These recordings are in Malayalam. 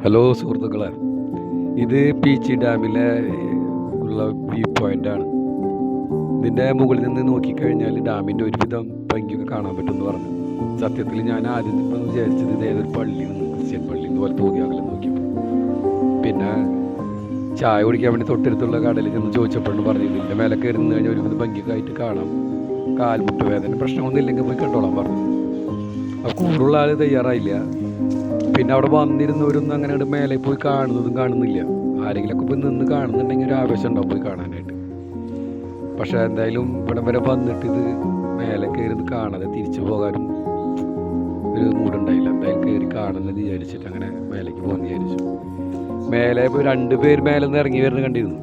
ഹലോ സുഹൃത്തുക്കളെ, ഇത് പീച്ചി ഡാമിലെ ഉള്ള വ്യൂ പോയിൻ്റാണ്. ഇതിൻ്റെ മുകളിൽ നിന്ന് നോക്കിക്കഴിഞ്ഞാൽ ഡാമിൻ്റെ ഒരുവിധം ഭംഗിയൊക്കെ കാണാൻ പറ്റുമെന്ന് പറഞ്ഞു. സത്യത്തിൽ ഞാൻ ആദ്യം ഇപ്പം വിചാരിച്ചത് ഇത് ഏതൊരു പള്ളിയിൽ നിന്ന്, ക്രിസ്ത്യൻ പള്ളി പോലെ തോന്നിയാകലെ നോക്കിയപ്പോൾ. പിന്നെ ചായ കുടിക്കാൻ വേണ്ടി തൊട്ടടുത്തുള്ള കടലിൽ ചെന്ന് ചോദിച്ചപ്പോഴാണ് പറഞ്ഞത് ഇതിൻ്റെ മേലെ കയറി നിന്ന് കഴിഞ്ഞാൽ ഒരുവിധം ഭംഗിയൊക്കെ ആയിട്ട് കാണാം, കാൽമുട്ട് വേദന പ്രശ്നമൊന്നും ഇല്ലെങ്കിൽ പോയി കണ്ടോളാൻ പറഞ്ഞു. അപ്പോൾ കൂടുതലുള്ള ആൾ തയ്യാറായില്ല. പിന്നെ അവിടെ വന്നിരുന്നവരൊന്നും അങ്ങനെ മേലെ പോയി കാണുന്നതും കാണുന്നില്ല. ആരെങ്കിലുമൊക്കെ പോയി നിന്ന് കാണുന്നുണ്ടെങ്കിൽ ഒരു ആവേശം ഉണ്ടാവും പോയി കാണാനായിട്ട്. പക്ഷേ എന്തായാലും ഇവിടെ വരെ വന്നിട്ട് ഇത് മേലെ കയറി കാണാതെ തിരിച്ചു പോകാനും ഒരു മൂടുണ്ടായില്ല. എന്തായാലും കയറി കാണുന്നത് വിചാരിച്ചിട്ട് അങ്ങനെ മേലേക്ക് പോകുമെന്ന് വിചാരിച്ചു. മേലെ ഇപ്പോൾ 2 പേര് മേലെ നിന്ന് ഇറങ്ങി വരുന്നത് കണ്ടിരുന്നു.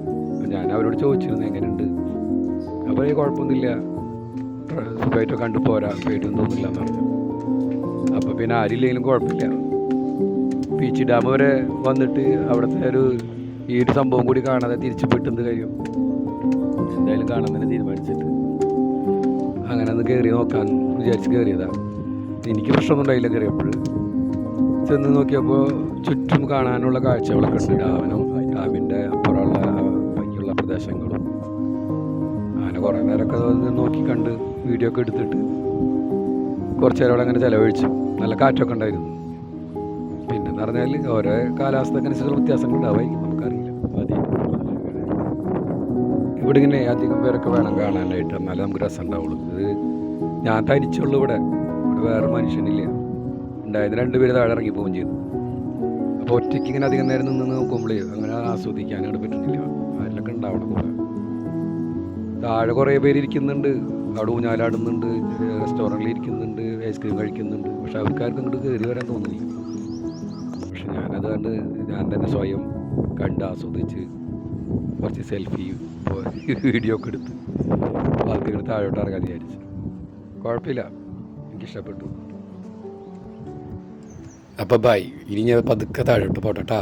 ഞാൻ അവരോട് ചോദിച്ചിരുന്നു എങ്ങനെയുണ്ട്. അപ്പോൾ ഈ കുഴപ്പമൊന്നുമില്ല, സുഖമായിട്ടോ കണ്ടു പോരാ, പേടിയൊന്നും തോന്നില്ല എന്ന് പറഞ്ഞു. അപ്പോൾ പിന്നെ ആരില്ലെങ്കിലും കുഴപ്പമില്ല. പീച്ചി ഡാം വരെ വന്നിട്ട് അവിടുത്തെ ഈ ഒരു സംഭവം കൂടി കാണാതെ തിരിച്ചു പോയിട്ട് എന്ത് കാര്യം. എന്തായാലും കാണാൻ തന്നെ തീരുമാനിച്ചിട്ട് അങ്ങനെ ഒന്ന് കയറി നോക്കാൻ വിചാരിച്ച് കയറിയതാണ്. എനിക്ക് പ്രശ്നമൊന്നും ഉണ്ടായില്ല. കയറിയപ്പോൾ ചെന്ന് നോക്കിയപ്പോൾ ചുറ്റും കാണാനുള്ള കാഴ്ചകളൊക്കെ ഉണ്ട്. ഡാമിൻ്റെ അപ്പുറമുള്ള ഭംഗിയുള്ള പ്രദേശങ്ങളും അങ്ങനെ കുറേ നേരമൊക്കെ നോക്കി കണ്ട് വീഡിയോ ഒക്കെ എടുത്തിട്ട് കുറച്ച് നേരം അവിടെ അങ്ങനെ ചിലവഴിച്ചു. നല്ല കാറ്റൊക്കെ ഉണ്ടായിരുന്നു. പിന്നെന്ന് പറഞ്ഞാൽ ഓരോ കാലാവസ്ഥക്കനുസരിച്ചുള്ള വ്യത്യാസങ്ങൾ ഉണ്ടാവായിരിക്കും, നമുക്കറിയില്ല. ഇവിടെ ഇങ്ങനെ അധികം പേരൊക്കെ വേണം കാണാനായിട്ട്, എന്നാലേ നമുക്ക് രസം ഉണ്ടാവുള്ളൂ. ഇത് ഞാൻ തനിച്ചുള്ളൂ. ഇവിടെ വേറെ മനുഷ്യനില്ല. ഉണ്ടായത് 2 പേര് താഴെ ഇറങ്ങി പോവുകയും ചെയ്തു. അപ്പോൾ ഒറ്റയ്ക്ക് ഇങ്ങനെ അധികം നേരം നിന്ന് നോക്കുമ്പോഴേ അങ്ങനെ ആസ്വദിക്കാനായിട്ട് പറ്റുന്നില്ല. അതിലൊക്കെ ഉണ്ടാവണം കൂടെ. താഴെ കുറേ പേര് ഇരിക്കുന്നുണ്ട്, അവിടെ ഊഞ്ഞാലാടുന്നുണ്ട്, റെസ്റ്റോറൻറ്റിൽ ഇരിക്കുന്നുണ്ട്, ഐസ്ക്രീം കഴിക്കുന്നുണ്ട്. പക്ഷെ അവർക്കാർക്കും ഇങ്ങോട്ട് കയറി വരാൻ തോന്നുന്നില്ല. പക്ഷെ ഞാനത് കണ്ട് ഞാൻ തന്നെ സ്വയം കണ്ട് ആസ്വദിച്ച് കുറച്ച് സെൽഫി വീഡിയോ ഒക്കെ എടുത്ത് ആൾക്കാർ താഴോട്ട് ഇറങ്ങാൻ വിചാരിച്ചു. കുഴപ്പമില്ല, എനിക്കിഷ്ടപ്പെട്ടു. അപ്പോൾ ബൈ. ഇനി ഞാൻ പതുക്കെ താഴോട്ട് പോട്ടെ.